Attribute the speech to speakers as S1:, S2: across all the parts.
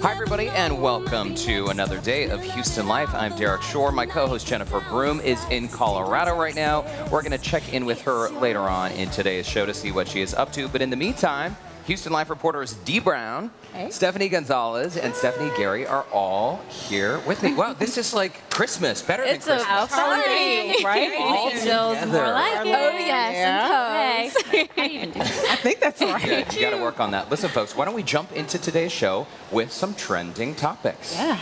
S1: Hi, everybody, and welcome to another day of Houston Life. I'm Derek Shore. My co-host Jennifer Broome is in Colorado right now. We're going to check in with her later on in today's show to see what she is up to. But in the meantime, Houston Life reporters Dee Brown, hey, Stephanie Gonzalez, and Stephanie Gary are all here with me. Wow, this is like Christmas, better than Christmas.
S2: It's a house party, right?
S1: All
S2: Angels, more like it.
S3: Oh, yes, and
S2: How do you even do that?
S3: I think that's right.
S1: Good, you got to work on that. Listen, folks, why don't we jump into today's show with some trending topics?
S3: Yeah.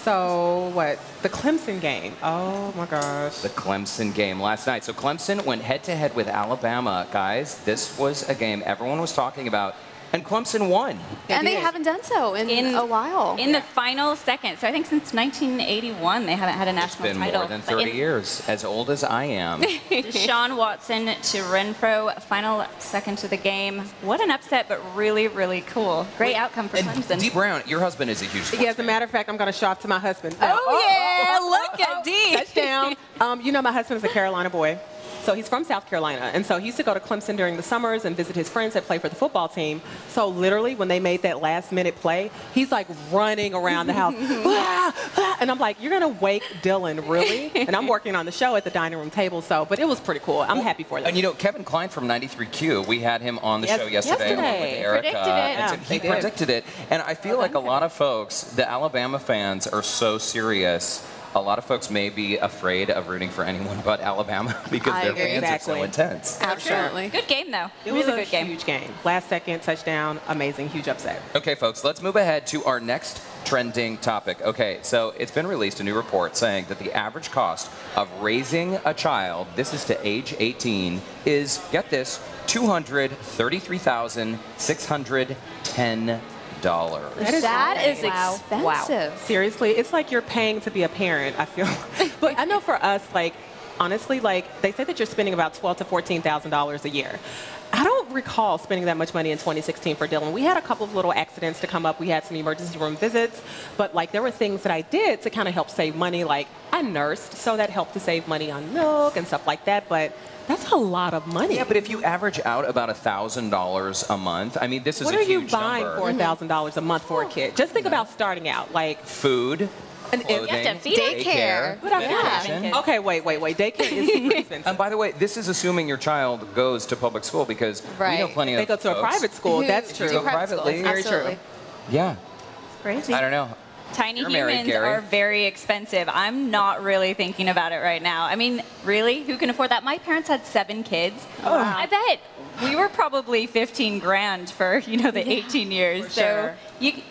S3: So, what? The Clemson game. Oh, my gosh.
S1: The Clemson game last night. So Clemson went head-to-head with Alabama. Guys, this was a game everyone was talking about, and Clemson won.
S4: And they haven't done so in a while.
S2: In the final second. So I think since 1981, they haven't had a national
S1: It's been
S2: title.
S1: more than 30 years, as old as I am.
S2: Deshaun Watson to Renfro, final second to the game. What an upset, but really, really cool. Great outcome for Clemson.
S1: Dee Brown, your husband is a huge sports
S3: Yeah, as a
S1: fan.
S3: matter of fact, I'm going to show off to my husband.
S2: Look at Dee.
S3: Touchdown. You know, my husband is a Carolina boy. So he's from South Carolina. And so he used to go to Clemson during the summers and visit his friends that play for the football team. So literally, when they made that last-minute play, he's like running around the house. And I'm like, you're going to wake Dylan, really? And I'm working on the show at the dining room table. So, but it was pretty cool. I'm happy for them.
S1: And you know, Kevin Klein from 93Q, we had him on the show yesterday along with Erica.
S4: Predicted it.
S1: And he predicted it. And I feel like a lot of folks, the Alabama fans, are so serious. A lot of folks may be afraid of rooting for anyone but Alabama because their fans are so intense.
S4: Absolutely.
S2: Good game, though.
S3: It was a
S2: good game.
S3: huge game. Last second touchdown, amazing, huge upset.
S1: Okay, folks, let's move ahead to our next trending topic. Okay, so it's been released a new report saying that the average cost of raising a child, this is to age 18, is, get this, $233,610.
S4: That is expensive.
S3: Wow. Seriously, it's like you're paying to be a parent, I feel. But I know for us, like, honestly, like, they say that you're spending about $12,000 to $14,000 a year. I don't recall spending that much money in 2016 for Dylan. We had a couple of little accidents to come up. We had some emergency room visits. But, like, there were things that I did to kind of help save money. Like, I nursed, so that helped to save money on milk and stuff like that. But that's a lot of money.
S1: Yeah, but if you average out about $1,000 a month, I mean, this is
S3: what
S1: a
S3: are
S1: huge
S3: you buying
S1: number.
S3: for $1,000 a month for a kid? Just think about starting out. Like,
S1: Food, clothing,
S2: You have to feed
S1: daycare, medication.
S3: okay, wait. Daycare is super expensive.
S1: And by the way, this is assuming your child goes to public school because we know plenty of
S3: They go to a
S1: folks
S3: private school. That's
S1: who
S3: true.
S1: go privately.
S3: Very true.
S1: Yeah.
S2: Crazy.
S1: I don't know.
S2: Tiny
S1: You're married,
S2: humans
S1: Gary.
S2: are very expensive. I'm not really thinking about it right now. I mean, really? Who can afford that? My parents had 7 kids. I bet we were probably 15 grand for, the 18 years.
S3: For
S2: so
S3: sure.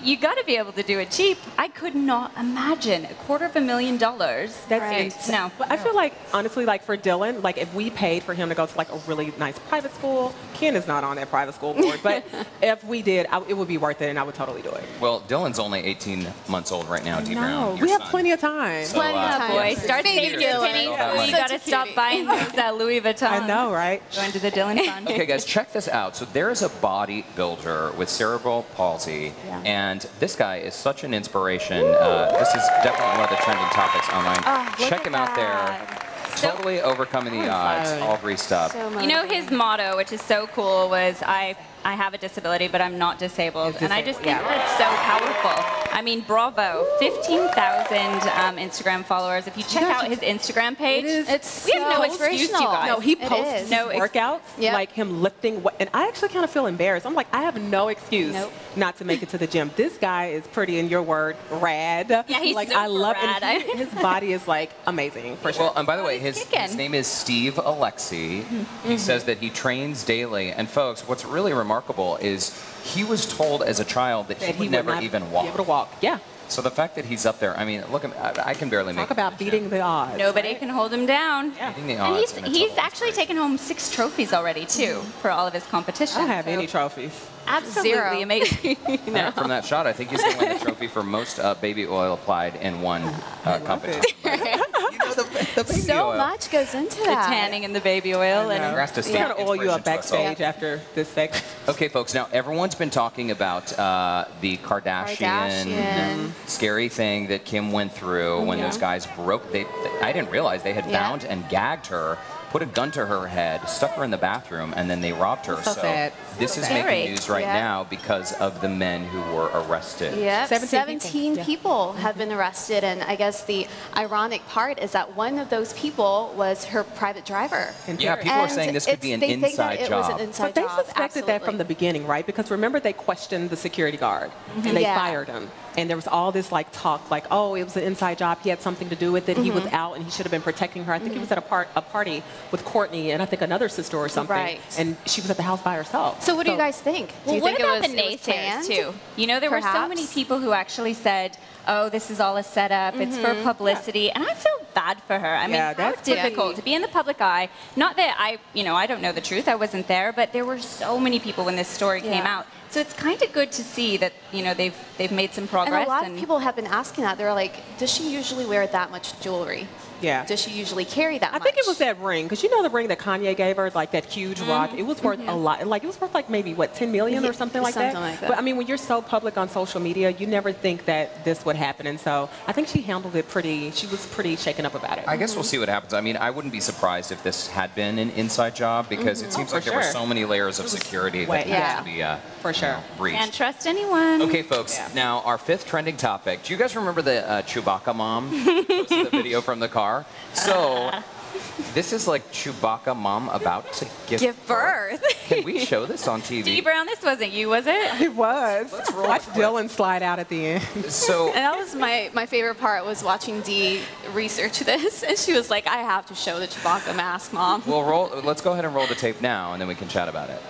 S2: you got to be able to do it cheap. I could not imagine $250,000.
S3: That's
S2: No.
S3: But I feel like, honestly, like for Dylan, like if we paid for him to go to like a really nice private school, Ken is not on that private school board, but if we did, it would be worth it and I would totally do it.
S1: Well, Dylan's only 18 months old right now, Dee Brown.
S3: We have plenty of time.
S1: So,
S2: Boy, start saving your pennies.
S1: Dylan.
S2: You got to stop buying those Louis Vuitton.
S3: I know, right?
S2: Going to the Dylan Fund.
S1: Okay, guys, check this out. So there is a bodybuilder with cerebral palsy, and this guy is such an inspiration. This is definitely one of the trending topics online. Check him out there. Totally overcoming the odds, all greased up.
S2: You know, his motto, which is so cool, was I have a disability, but I'm not disabled. And I just think that's so powerful. I mean, bravo. 15,000 Instagram followers. If you check out his Instagram page, we have no excuse, you guys.
S3: No, he posts
S2: No
S3: workouts, like him lifting, and I actually kind of feel embarrassed. I'm like, I have no excuse not to make it to the gym. This guy is pretty, in your word, rad.
S2: Yeah, he's
S3: like,
S2: super
S3: I love
S2: rad.
S3: it. His body is like amazing, for sure.
S1: Well, and by the way, his name is Steve Alexi. He says that he trains daily. And folks, what's really remarkable is he was told as a child that he would never even walk.
S3: Be able to walk. Yeah.
S1: So the fact that he's up there, I mean, look, I can barely make
S3: Talk about beating the odds.
S2: Nobody can hold him down.
S1: Beating the
S2: And
S1: odds.
S2: he's actually taken home 6 trophies already, too, for all of his competitions.
S3: I don't have any trophies.
S2: Absolutely
S4: 0.
S2: amazing.
S1: From that shot, I think he's going to win the trophy for most baby oil applied in one competition. The baby
S4: So
S1: oil.
S4: much goes into
S2: The
S4: that.
S2: tanning and the baby oil. And
S1: Congrats to
S3: We
S1: Steve.
S3: gotta oil you up
S1: Inspiration to us all.
S3: backstage after this segment.
S1: Okay, folks. Now everyone's been talking about the Kardashian scary thing that Kim went through when those guys broke. I didn't realize they had bound and gagged her, put a gun to her head, stuck her in the bathroom, and then they robbed her.
S3: So sad.
S1: This is making news right now because of the men who were arrested.
S4: Yeah,
S3: 17
S4: people have been arrested, and I guess the ironic part is that one of those people was her private driver.
S1: Yeah, people are saying this could be an inside job.
S4: It was an inside
S3: But they
S4: job,
S3: suspected that from the beginning, right? Because remember, they questioned the security guard, and they fired him. And there was all this like talk, like, oh, it was an inside job. He had something to do with it. He was out, and he should have been protecting her. I think he was at a party with Courtney and I think another sister or something.
S4: Right.
S3: And she was at the house by herself.
S4: So what do you guys think? Do you
S2: Well,
S4: think
S2: what about
S4: it
S2: the
S4: was
S2: naysayers
S4: planned?
S2: too? You know, there were so many people who actually said, oh, this is all a setup, it's for publicity, and I feel bad for her. I mean,
S3: that's
S2: how difficult to be in the public eye. Not that I don't know the truth, I wasn't there, but there were so many people when this story came out. So it's kind of good to see that, they've made some progress.
S4: And a lot of people have been asking that. They're like, does she usually wear that much jewelry?
S3: Yeah.
S4: Does she usually carry that much?
S3: I think it was that ring, because you know the ring that Kanye gave her, like that huge rock. It was worth a lot. Like it was worth like maybe what, 10 million or something like that. But I mean, when you're so public on social media, you never think that this would happen. And so I think she handled it pretty. She was pretty shaken up about it.
S1: I guess we'll see what happens. I mean, I wouldn't be surprised if this had been an inside job because it seems like there were so many layers of security that had to be breached.
S2: Can't trust anyone.
S1: Okay, folks. Now our fifth trending topic. Do you guys remember the Chewbacca mom posted the video from the car? So. This is like Chewbacca mom about to give birth. Can we show this on TV?
S2: Dee Brown, this wasn't you, was it?
S3: It was. Watch Dylan slide out at the end.
S1: So,
S4: and that was my favorite part was watching Dee research this, and she was like, I have to show the Chewbacca mask, Mom.
S1: Well, let's go ahead and roll the tape now, and then we can chat about it.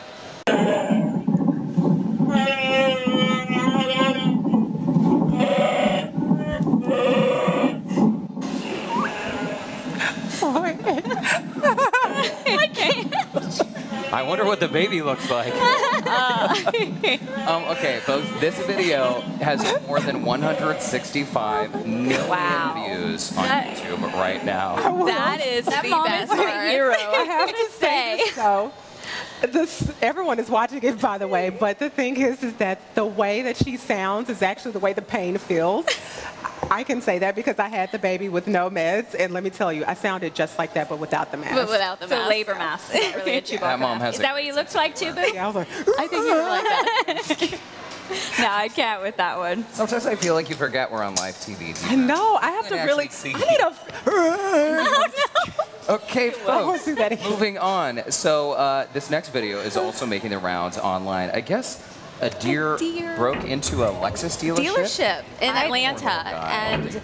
S1: I wonder what the baby looks like. Okay, folks, this video has more than 165 million views on YouTube right now.
S2: That mom is a hero.
S3: I have to say. So, everyone is watching it, by the way, but the thing is that the way that she sounds is actually the way the pain feels. I can say that because I had the baby with no meds, and let me tell you, I sounded just like that, but without the mask.
S4: But without the mask.
S2: So labor mask. Not really a Chewbacca
S1: That mom has
S2: Is that what you looked like too, Boo?
S3: Yeah, I was like,
S4: I think you were like that.
S2: No, I can't with that one.
S1: Sometimes I feel like you forget we're on live TV.
S3: I know. I have to really. I need a.
S1: Okay, folks, moving on. So this next video is also making the rounds online. I guess a deer broke into a Lexus dealership
S4: in Atlanta, and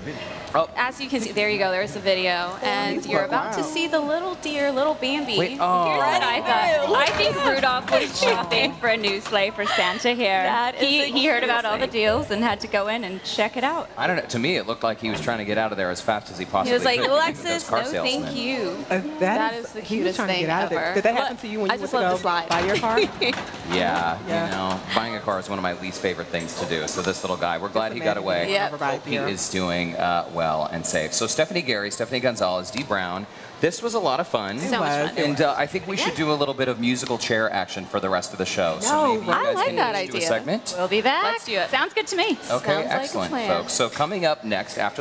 S4: as you can see, there you go. There's the video, and you're about to see the little deer, little Bambi.
S2: Here's what I thought. I think Rudolph was shopping for a new sleigh for Santa here. He heard about all the deals and had to go in and check it out.
S1: I don't know. To me, it looked like he was trying to get out of there as fast as he possibly
S4: could. He was like,
S1: could.
S4: Lexus, no thank you.
S3: That
S4: is the cutest thing
S3: ever. Did that happen to you when you went to go buy your car?
S1: Yeah, you know, buying a car is one of my least favorite things to do. So this little guy, we're glad he got away. Hope he is doing well and safe. So Stephanie Gary, Stephanie Gonzalez, Dee Brown. This was a lot of fun.
S4: So much fun.
S1: And I think we should do a little bit of musical chair action for the rest of the show. So maybe you guys
S4: I like
S1: can
S4: that
S1: do a
S4: idea.
S1: segment.
S2: We'll be back.
S4: Let's do it.
S2: Sounds good to me.
S1: Okay,
S4: Sounds
S1: excellent,
S4: like a plan.
S1: folks. So coming up next after the